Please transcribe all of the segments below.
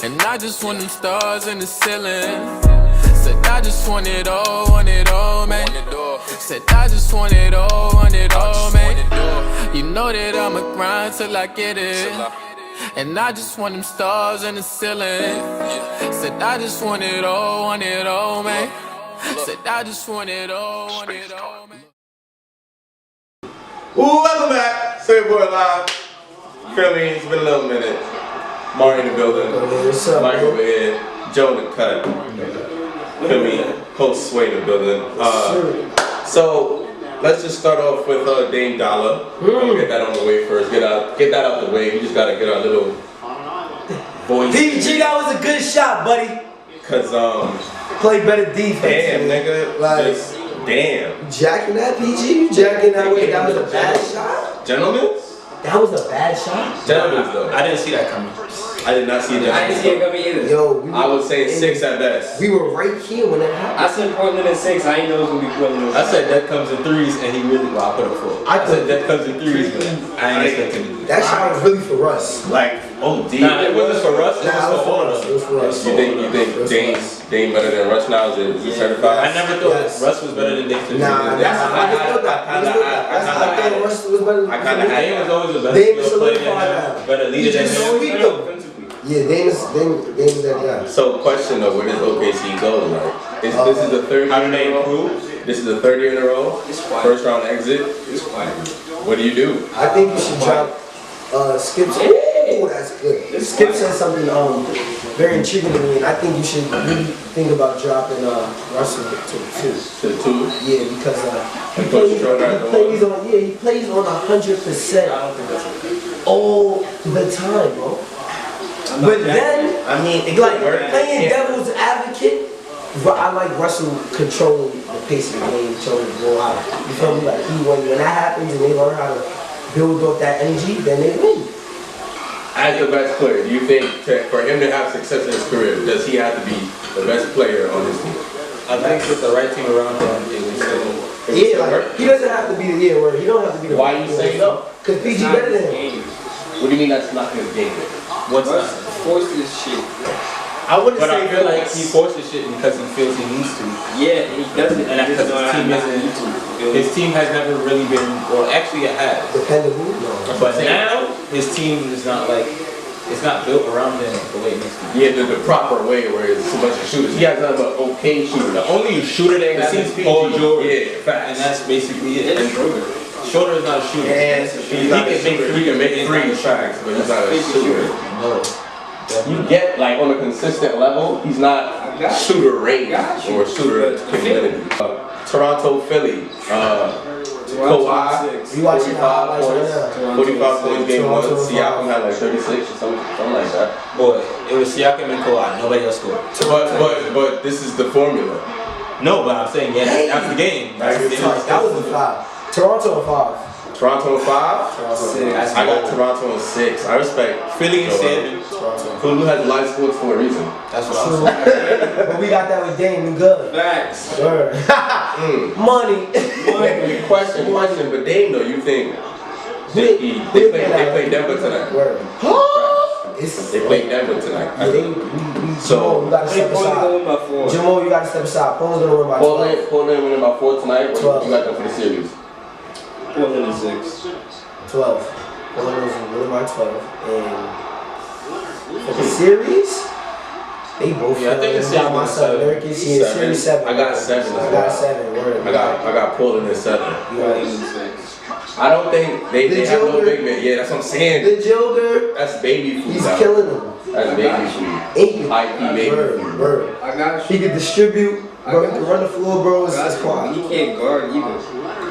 And I just want them stars in the ceiling. Said I just want it all, man. Said I just want it all, man. You know that I'ma grind till I get it. And I just want them stars in the ceiling. Said I just want it all, man. Said I just want it all, man. Welcome back, Say Boy Live. Feel me? It's been a little minute. Mario in the building. Mike over here. Joe in the cut. Feel me? Host Sway in the building. So let's just start off with Dame Dollar. We'll get that on the way first. Get that out the way. We just gotta get our little voice. PG, that was a good shot, buddy. Cause play better defense. Damn, nigga. Like, just damn. Jacking that, PG? You jacking that way? That was a bad shot. Gentlemen. That was a bad shot. Gentlemen, though. I didn't see that coming. I did not see that. I didn't see it coming either. Yo, I was saying 6 at best. We were right here when that happened. I said Portland at 6. I didn't know it was gonna be Portland. I said that comes in threes, and he really. Well, I put it 4. I said that comes in threes, but I ain't expecting to do that. Shot was really for us. Like, OD. Nah, it wasn't for us. It was for all of us. It was for us. You think Dame better than Rush now? Is he certified? I never thought Russ was better than Dame. Nah, Russ was better than Dame was always the best Dame skill player, better leader than him. Yeah, Dame is that guy. So, question though, where does OKC go? Like, this is the third year in a row. This is the third year in a row. First round exit. What do you do? I think you should drop Skip. Oh, that's good. Skip said something very intriguing to me, and I think you should really think about dropping Russell to 2. Yeah, because he plays on 100% all the time, bro. But then, I mean, like playing devil's advocate, I like Russell controlling the pace of the game, controlling the ball out. You feel me? Like when that happens and they learn how to build up that energy, then they win. As the best player, do you think for him to have success in his career, does he have to be the best player on his team? I think with the right team around him, it would still. Yeah, like, he doesn't have to be the he don't have to be the. Why are you saying no? Because PG better than him. What do you mean that's not his game? What's that? Forced this shit. I wouldn't but say I feel like he forces shit because he feels he needs to. Yeah, he doesn't. And that's because his team isn't. His team has never really been. Well, actually, it has. Dependable. No. But now his team is not like. It's not built around him the way it needs to be. Yeah, the proper way where it's a bunch of shooters. He has nothing but okay shooters. The only shooter they have is Paul George. Yeah, and that's basically it. And Schroeder is not a shooter. And he can make 3 tracks, but he's not a shooter. No. You get like on a consistent level, he's not shooter range or shooter capability. Toronto, Philly. Kawhi, 45 points game 1. Siakam had like 36 or something like that. Boy, it was Siakam and Kawhi. Nobody else scored. But this is the formula. No, but I'm saying that's the game. That was a 5. Toronto a 5. Toronto 5? 6. I got Toronto in 6. I respect Philly and 7. Kulu has live sports for a reason. That's what I'm saying. But we got that with Dame, we good. Facts. Sure. Money. Question, but Dame though, you think they play Denver tonight? Word. They play Denver tonight. Yeah, Jamal, you gotta step aside. Jamal, you gotta step aside. Portland's gonna win by 12. Portland winning by 4 tonight. What you got them for the series? Portland is 6. 12. Portland is winning by 12. And for the series, they both. Yeah, I think it's series 7. I got 7. I got 7. Word. I got Portland in 7. You got 6. I don't think they have no big man. Yeah, that's what I'm saying. The Joker. That's baby food. He's killing them. That's baby food. IP baby food. Word. I got you. He can distribute. Bro, he can run the floor, bro. It's quiet. He can't guard either.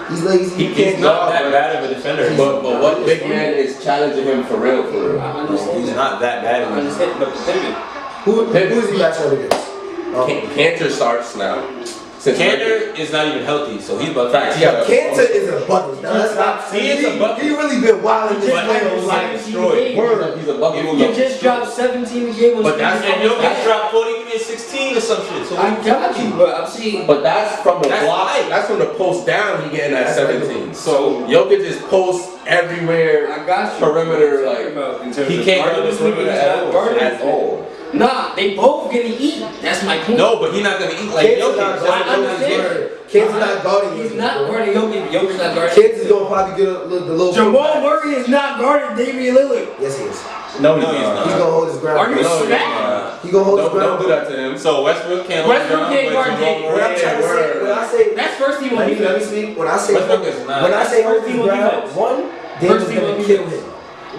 He's lazy. He's not that bad of a defender. But what big man is challenging him for real? I understand. He's not that bad of I a defender. understand, but the pivot. Who is he matching up against? Cantor starts now. Cantor is not even healthy, so he's about to. Cantor is a bucket. He is a bucket. He really been wilding this But like destroyed. He's a bucket. You just dropped 17 a game. But that's and Jokic dropped 40, give me a 16 or some shit. So I got you, but I'm saying. But that's from the block. That's from the post down. He getting that 17. So Jokic is post everywhere. I got you. Perimeter, like he can't go to the perimeter at all. Nah, they both gonna eat. That's my point. No, but he's not gonna eat like Kids Jokic. not That's I what understand. Jokic is. Kids not guarding He's you, not bro. guarding Jokic. Jokic's not guarding. Kids is gonna probably get the little. Jamal Murray is not guarding Damian Lillard. Yes, he is. No, he's He's not. gonna hold his ground. Are you No, smack? He gonna hold his Don't ground. do that to him. So Westbrook can't hold Westbrook down, can't but guard Jamal Dame. When I'm Murray- trying to say, when I say, That's first team on let me defense. speak. When I say, Westbrook is not. when I say hold his First team on ground, defense. one, Dame is First team gonna on kill defense. him.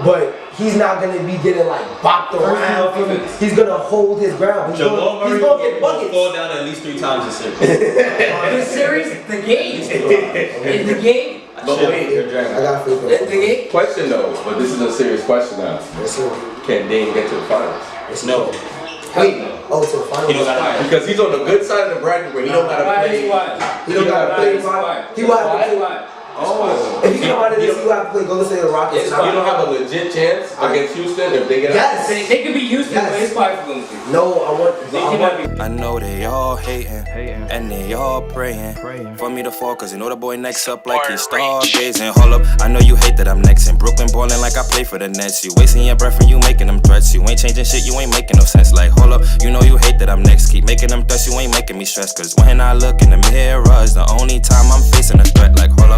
But he's not gonna be getting like bopped First team around. on defense. He's gonna hold his ground. He's Jamal gonna Murray get will buckets. fall down at least 3 times a series. The series, the game. In the game. But Shit, wait, you're dragging. I got faith in In the him. game. question though, but this is a serious question now. Yes, sir. Can Dame get to the finals? Yes, No. Wait. Oh, to the final. He don't got Because he's on the good side of the bracket where he don't gotta Why is he play. wide? He don't gotta play. Why? He will have to play. Why? Oh. If he come out of this, he will have to play Golden State or Rockets. It's and You I- don't have a legit chance against Houston if they get out. Yes. They could be used to, Yes. but it's five for them. too. No, I want. They I cannot want be. I know they all hating, and they all praying for me to fall, cause you know the boy next up like he's stargazing. Hold up, I know you hate that I'm next in Brooklyn ballin' like I play for the Nets. You wasting your breath and you making them threats. You ain't changing shit, you ain't making no sense. Like, hold up, you know you hate that I'm next. Keep making them threats, you ain't making me stress. Cause when I look in the mirror, it's the only time I'm facing a threat. Like, hold up.